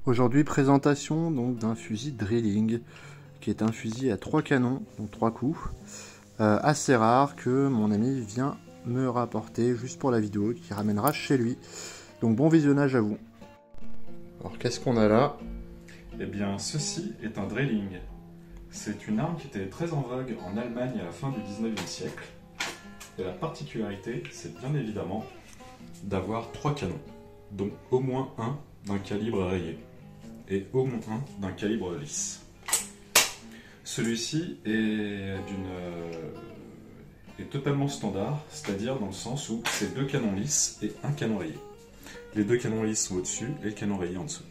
Aujourd'hui, présentation donc d'un fusil drilling, qui est un fusil à 3 canons, donc 3 coups, assez rare, que mon ami vient me rapporter juste pour la vidéo, qui ramènera chez lui. Donc bon visionnage à vous. Alors qu'est-ce qu'on a là? Eh bien, ceci est un drilling. C'est une arme qui était très en vogue en Allemagne à la fin du 19e siècle. Et la particularité, c'est bien évidemment d'avoir 3 canons, dont au moins un d'un calibre rayé et au moins un d'un calibre lisse. Celui-ci est totalement standard, c'est-à-dire dans le sens où c'est 2 canons lisses et un canon rayé. Les 2 canons lisses sont au-dessus et le canon rayé en dessous.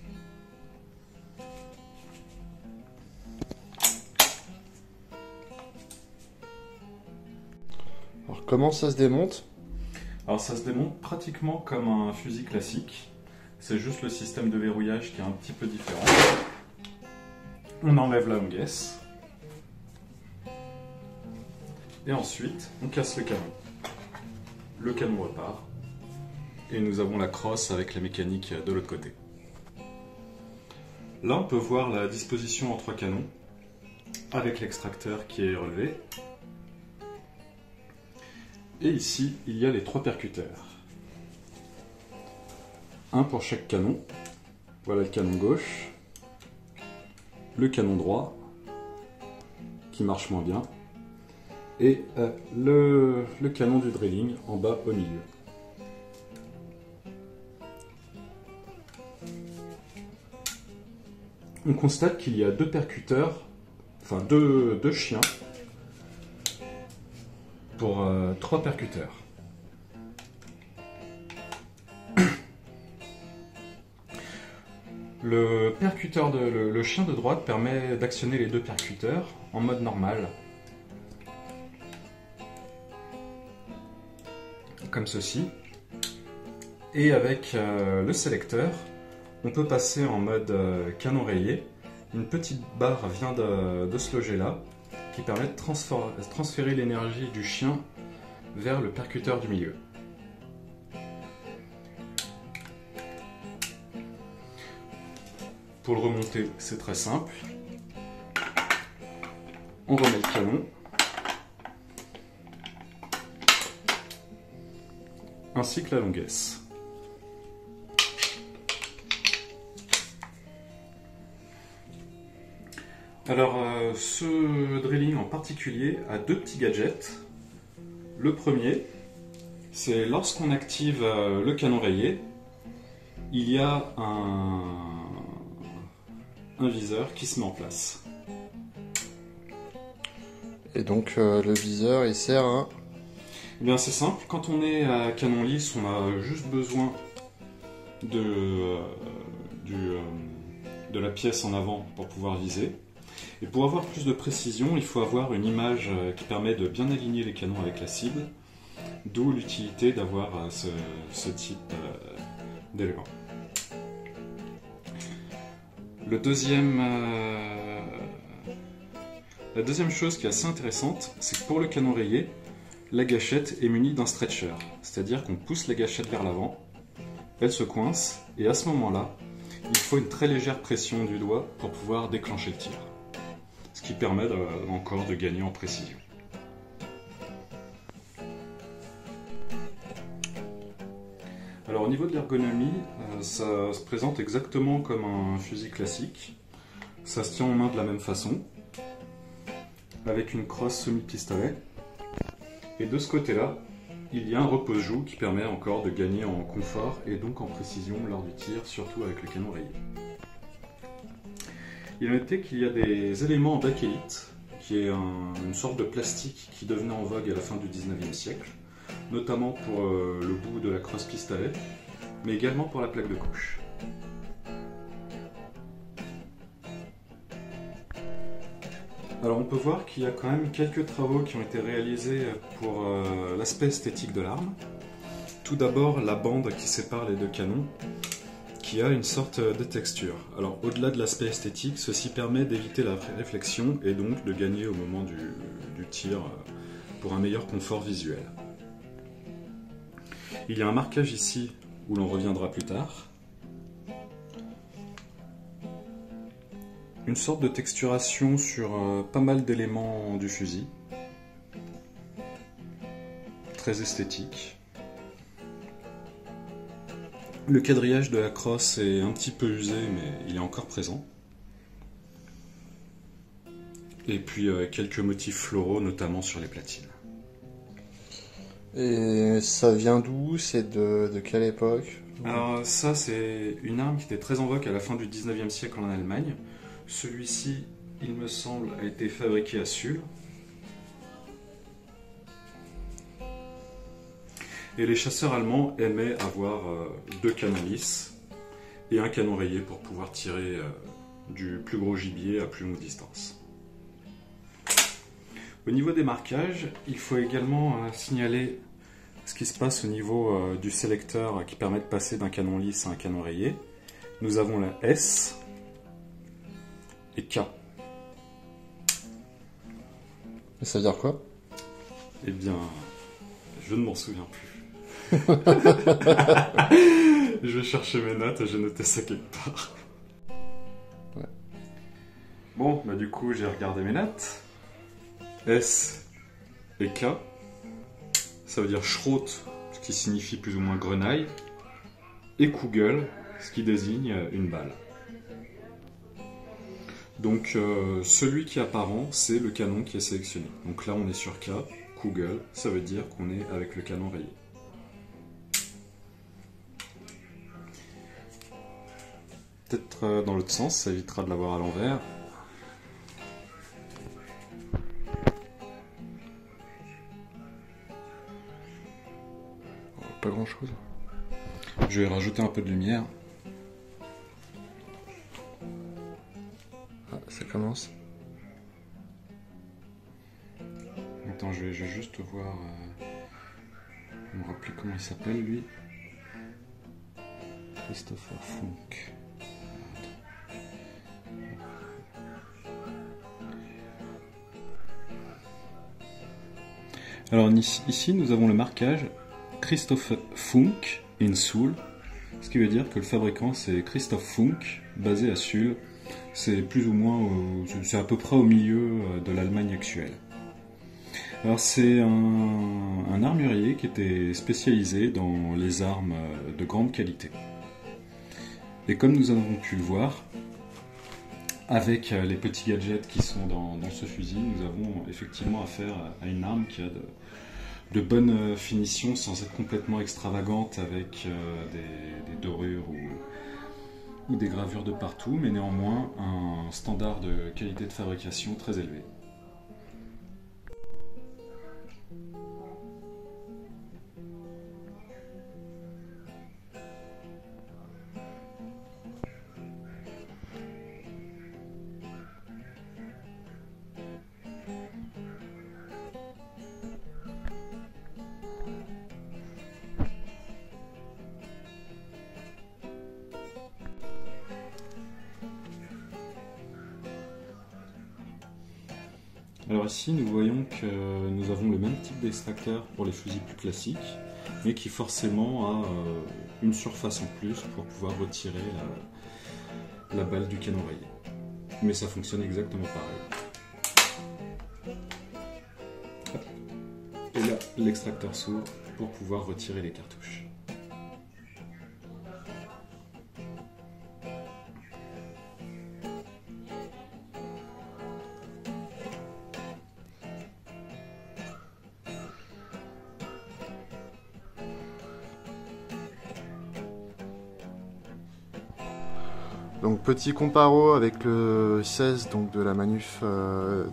Alors comment ça se démonte? Alors ça se démonte pratiquement comme un fusil classique. C'est juste le système de verrouillage qui est un petit peu différent. On enlève la longuesse. Et ensuite, on casse le canon. Le canon repart. Et nous avons la crosse avec la mécanique de l'autre côté. Là, on peut voir la disposition en 3 canons, avec l'extracteur qui est relevé. Et ici, il y a les 3 percuteurs. Un pour chaque canon. Voilà le canon gauche. Le canon droit, qui marche moins bien. Et le canon du drilling en bas au milieu. On constate qu'il y a 2 percuteurs, enfin deux chiens, pour 3 percuteurs. Le chien de droite permet d'actionner les 2 percuteurs en mode normal, comme ceci. Et avec le sélecteur, on peut passer en mode canon rayé. Une petite barre vient de se loger là, qui permet de transférer l'énergie du chien vers le percuteur du milieu. Pour le remonter, c'est très simple. On remet le canon. Ainsi que la longuesse. Alors, ce drilling en particulier a 2 petits gadgets. Le premier, c'est lorsqu'on active le canon rayé, il y a un viseur qui se met en place. Et donc le viseur il sert à... Eh bien c'est simple, quand on est à canon lisse, on a juste besoin de la pièce en avant pour pouvoir viser. Et pour avoir plus de précision, il faut avoir une image qui permet de bien aligner les canons avec la cible, d'où l'utilité d'avoir ce type d'élément. La deuxième chose qui est assez intéressante, c'est que pour le canon rayé, la gâchette est munie d'un stretcher, c'est-à-dire qu'on pousse la gâchette vers l'avant, elle se coince, et à ce moment-là, il faut une très légère pression du doigt pour pouvoir déclencher le tir, ce qui permet encore de gagner en précision. Alors au niveau de l'ergonomie, ça se présente exactement comme un fusil classique. Ça se tient en main de la même façon, avec une crosse semi-pistolet. Et de ce côté-là, il y a un repose-joue qui permet encore de gagner en confort et donc en précision lors du tir, surtout avec le canon rayé. Il est noté qu'il y a des éléments en bakélite, qui est une sorte de plastique qui devenait en vogue à la fin du 19e siècle, notamment pour le bout de la crosse pistolet, mais également pour la plaque de couche. Alors on peut voir qu'il y a quand même quelques travaux qui ont été réalisés pour l'aspect esthétique de l'arme. Tout d'abord la bande qui sépare les 2 canons, qui a une sorte de texture. Alors au-delà de l'aspect esthétique, ceci permet d'éviter la réflexion et donc de gagner au moment du tir pour un meilleur confort visuel. Il y a un marquage ici où l'on reviendra plus tard. une sorte de texturation sur pas mal d'éléments du fusil. Très esthétique. Le quadrillage de la crosse est un petit peu usé, mais il est encore présent. Et puis quelques motifs floraux, notamment sur les platines. Et ça vient d'où? C'est de quelle époque? Alors ça, c'est une arme qui était très en vogue à la fin du 19e siècle en Allemagne. Celui-ci, il me semble, a été fabriqué à Sul. Et les chasseurs allemands aimaient avoir deux canons lisses et un canon rayé pour pouvoir tirer du plus gros gibier à plus longue distance. Au niveau des marquages, il faut également signaler ce qui se passe au niveau du sélecteur qui permet de passer d'un canon lisse à un canon rayé. Nous avons la S et K. Et ça veut dire quoi? Eh bien, je ne m'en souviens plus. Je vais chercher mes notes et j'ai noté ça quelque part. Ouais. Bon, bah du coup, j'ai regardé mes notes. S et K. Ça veut dire Schrot, ce qui signifie plus ou moins grenaille. Et Kugel, ce qui désigne une balle. Donc, celui qui est apparent, c'est le canon qui est sélectionné. Donc là, on est sur K. Kugel, ça veut dire qu'on est avec le canon rayé. Peut-être dans l'autre sens, ça évitera de l'avoir à l'envers. Pas grand chose. Je vais rajouter un peu de lumière. Ah, ça commence. Attends, je vais juste voir... me rappeler comment il s'appelle, lui. Christopher Funk. Alors ici, nous avons le marquage Christopher Funk in Sul, ce qui veut dire que le fabricant c'est Christoph Funk, basé à Sul. C'est plus ou moins, c'est à peu près au milieu de l'Allemagne actuelle. Alors c'est un armurier qui était spécialisé dans les armes de grande qualité. Et comme nous avons pu le voir, avec les petits gadgets qui sont dans ce fusil, nous avons effectivement affaire à une arme qui a de bonnes finitions sans être complètement extravagante avec des dorures ou des gravures de partout, mais néanmoins un standard de qualité de fabrication très élevé. Alors ici, nous voyons que nous avons le même type d'extracteur pour les fusils plus classiques, mais qui forcément a une surface en plus pour pouvoir retirer la balle du canon rayé. Mais ça fonctionne exactement pareil. Hop. Et là, l'extracteur s'ouvre pour pouvoir retirer les cartouches. Donc petit comparo avec le 16 donc de la manuf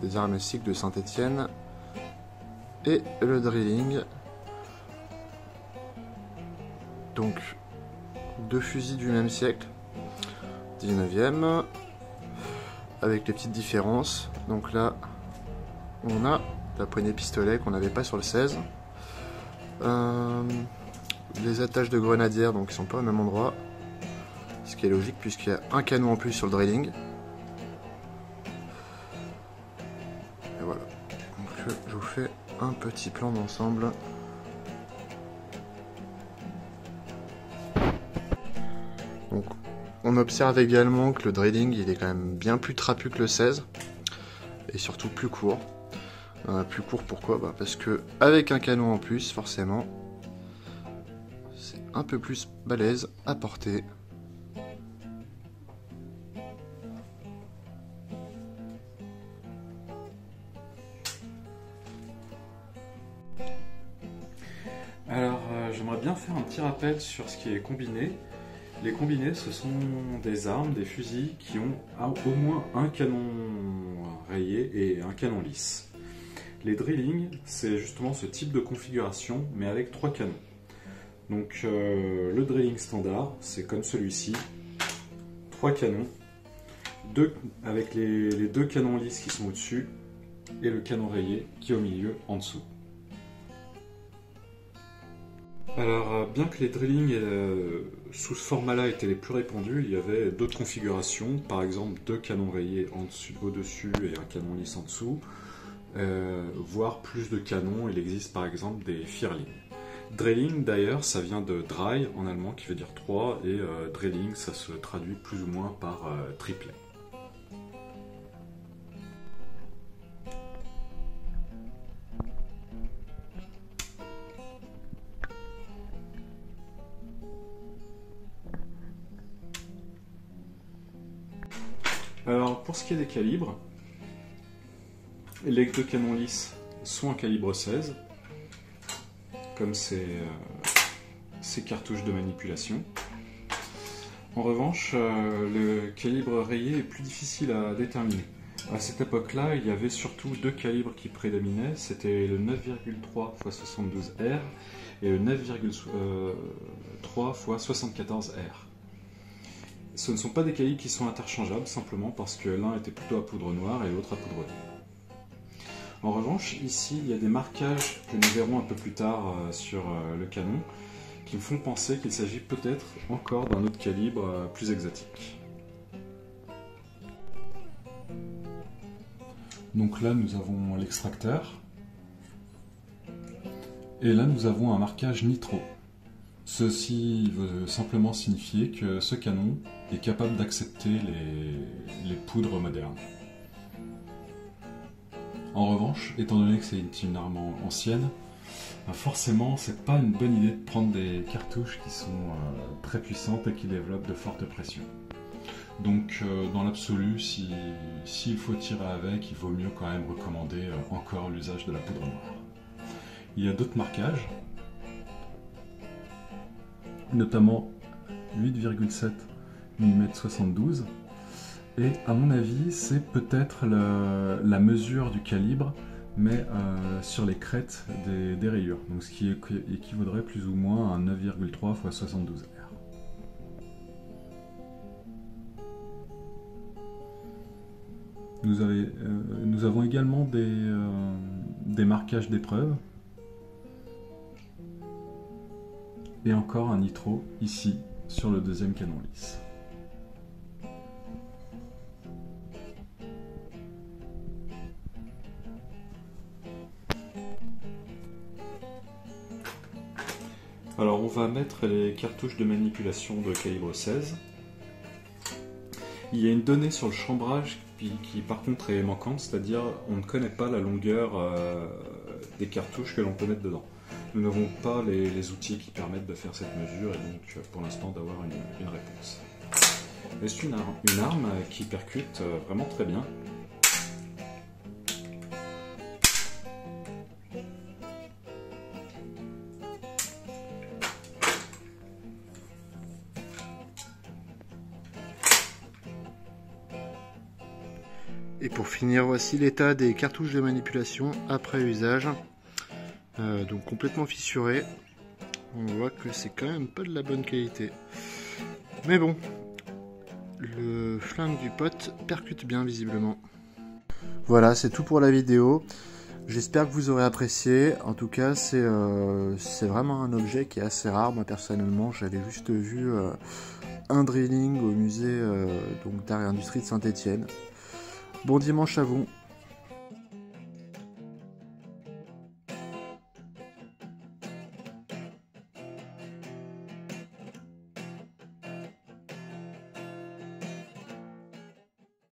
des armes SIG de Saint-Étienne et le drilling. Donc deux fusils du même siècle, 19e, avec les petites différences. Donc là on a la poignée pistolet qu'on n'avait pas sur le 16. Les attaches de grenadière donc qui sont pas au même endroit. Ce qui est logique puisqu'il y a un canon en plus sur le drilling. Et voilà. Donc je vous fais un petit plan d'ensemble. Donc On observe également que le drilling il est quand même bien plus trapu que le 16 et surtout plus court. Plus court pourquoi? Parce que avec un canon en plus, forcément, c'est un peu plus balèze à porter. Alors, j'aimerais bien faire un petit rappel sur ce qui est combiné. Les combinés, ce sont des armes, des fusils qui ont au moins un canon rayé et un canon lisse. Les drilling, c'est justement ce type de configuration, mais avec 3 canons. Donc, le drilling standard, c'est comme celui-ci, 3 canons, avec les 2 canons lisses qui sont au-dessus, et le canon rayé qui est au milieu, en dessous. Alors, bien que les drilling sous ce format-là étaient les plus répandus, il y avait d'autres configurations, par exemple 2 canons rayés au-dessus et un canon lisse en dessous, voire plus de canons. Il existe par exemple des Vierling. Drilling d'ailleurs, ça vient de Drei en allemand qui veut dire 3, et drilling ça se traduit plus ou moins par triplet. Alors, pour ce qui est des calibres, les 2 canons lisses sont en calibre 16, comme ces cartouches de manipulation. En revanche, le calibre rayé est plus difficile à déterminer. À cette époque-là, il y avait surtout 2 calibres qui prédominaient, c'était le 9,3 x 72R et le 9,3 x 74R. Ce ne sont pas des calibres qui sont interchangeables, simplement parce que l'un était plutôt à poudre noire et l'autre à poudre noire. En revanche, ici, il y a des marquages que nous verrons un peu plus tard sur le canon, qui me font penser qu'il s'agit peut-être encore d'un autre calibre plus exotique. Donc là, nous avons l'extracteur, et là, nous avons un marquage nitro. Ceci veut simplement signifier que ce canon est capable d'accepter les poudres modernes. En revanche, étant donné que c'est une arme ancienne, forcément c'est pas une bonne idée de prendre des cartouches qui sont très puissantes et qui développent de fortes pressions. Donc dans l'absolu, s'il faut tirer avec, il vaut mieux quand même recommander encore l'usage de la poudre noire. Il y a d'autres marquages, notamment 8,7 mm 72, et à mon avis c'est peut-être la mesure du calibre, mais sur les crêtes des rayures, donc ce qui équivaudrait plus ou moins à un 9,3 x 72R. Nous avons également des marquages d'épreuve, et encore un nitro ici sur le deuxième canon lisse. Alors on va mettre les cartouches de manipulation de calibre 16. Il y a une donnée sur le chambrage qui par contre est manquante, c'est-à-dire on ne connaît pas la longueur des cartouches que l'on peut mettre dedans. Nous n'avons pas les outils qui permettent de faire cette mesure et donc pour l'instant d'avoir une réponse. C'est une arme qui percute vraiment très bien. Et pour finir, voici l'état des cartouches de manipulation après usage. Donc complètement fissuré. On voit que c'est quand même pas de la bonne qualité. Mais bon, le flingue du pote percute bien visiblement. Voilà, c'est tout pour la vidéo. J'espère que vous aurez apprécié. En tout cas, c'est vraiment un objet qui est assez rare. Moi personnellement, j'avais juste vu un drilling au musée d'art et industrie de Saint-Étienne. Bon dimanche à vous.